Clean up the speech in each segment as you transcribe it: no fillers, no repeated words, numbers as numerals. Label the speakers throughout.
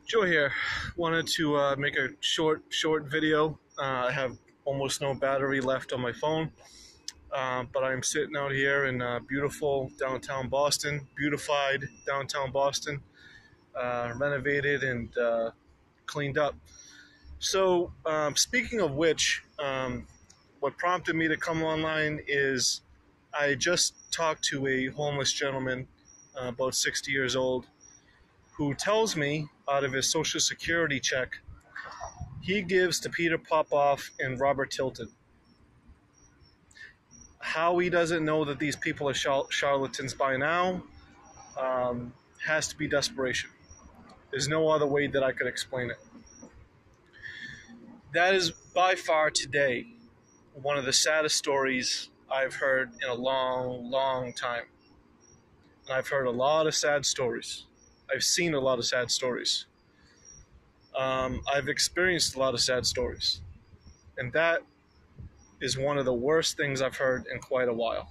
Speaker 1: Joe here. Wanted to make a short video. I have almost no battery left on my phone, but I'm sitting out here in beautiful downtown Boston, beautified downtown Boston, renovated and cleaned up. So, speaking of which, what prompted me to come online is I just talked to a homeless gentleman, about 60 years old, who tells me out of his Social Security check he gives to Peter Popoff and Robert Tilton. How he doesn't know that these people are charlatans by now has to be desperation. There's no other way that I could explain it. That is by far today one of the saddest stories I've heard in a long time. And I've heard a lot of sad stories. I've seen a lot of sad stories. I've experienced a lot of sad stories. And that is one of the worst things I've heard in quite a while.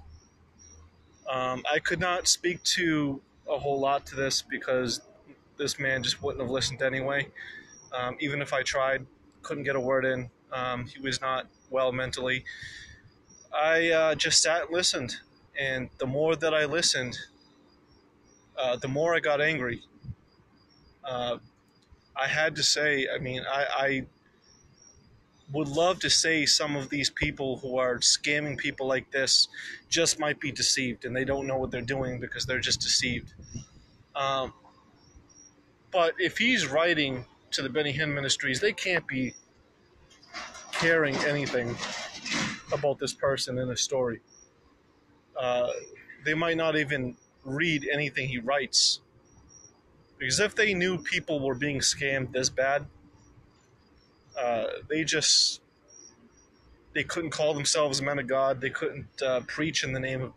Speaker 1: I could not speak to a whole lot to this because this man just wouldn't have listened anyway. Even if I tried, couldn't get a word in. He was not well mentally. I just sat and listened. And the more that I listened, the more I got angry. I had to say, I would love to say some of these people who are scamming people like this just might be deceived and they don't know what they're doing because they're just deceived. But if he's writing to the Benny Hinn Ministries, they can't be caring anything about this person in a story. They might not even read anything he writes. Because if they knew people were being scammed this bad, they couldn't call themselves men of God. They couldn't preach in the name of...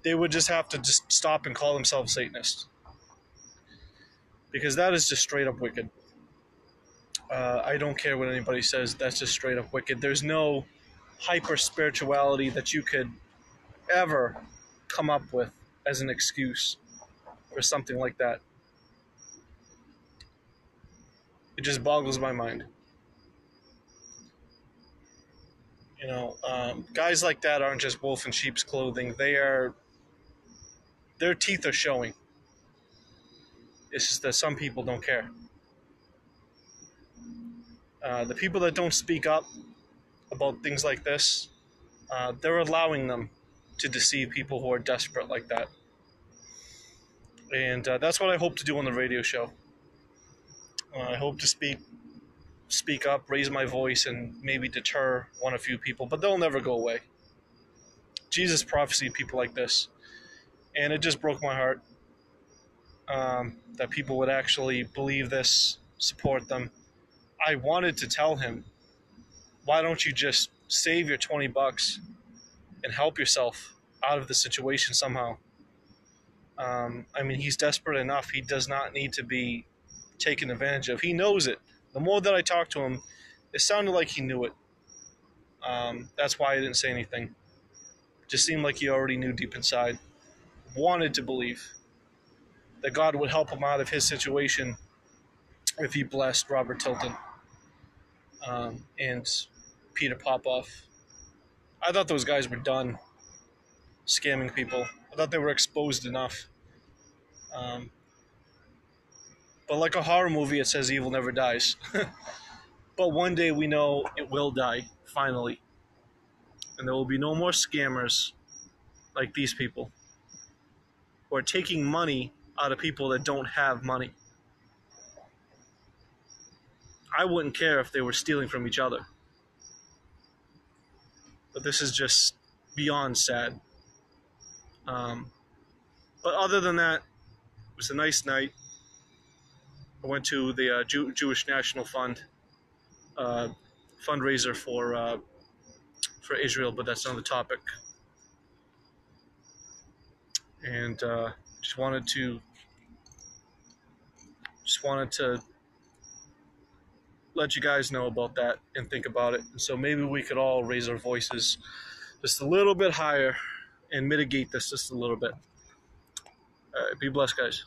Speaker 1: They would just have to just stop and call themselves Satanists. Because that is just straight up wicked. I don't care what anybody says. That's just straight up wicked. There's no hyper-spirituality that you could ever come up with as an excuse for something like that. It just boggles my mind. You know, guys like that aren't just wolf in sheep's clothing. Their teeth are showing. It's just that some people don't care. The people that don't speak up about things like this, they're allowing them to deceive people who are desperate like that. And that's what I hope to do on the radio show. I hope to speak up, raise my voice, and maybe deter a few people, but they'll never go away. Jesus prophesied people like this, and it just broke my heart that people would actually believe this, support them. I wanted to tell him, why don't you just save your $20 and help yourself out of the situation somehow? He's desperate enough. He does not need to be taken advantage of. He knows it. The more that I talked to him, it sounded like he knew it. That's why I didn't say anything. It just seemed like he already knew deep inside. Wanted to believe that God would help him out of his situation if he blessed Robert Tilton and Peter Popoff. I thought those guys were done scamming people. I thought they were exposed enough. But like a horror movie, it says evil never dies. But one day we know it will die, finally. And there will be no more scammers like these people who are taking money out of people that don't have money. I wouldn't care if they were stealing from each other. But this is just beyond sad. But other than that, it was a nice night. I went to the Jewish National Fund fundraiser for Israel, but that's another topic. And just wanted to let you guys know about that and think about it. And so maybe we could all raise our voices just a little bit higher and mitigate this just a little bit. All right, be blessed, guys.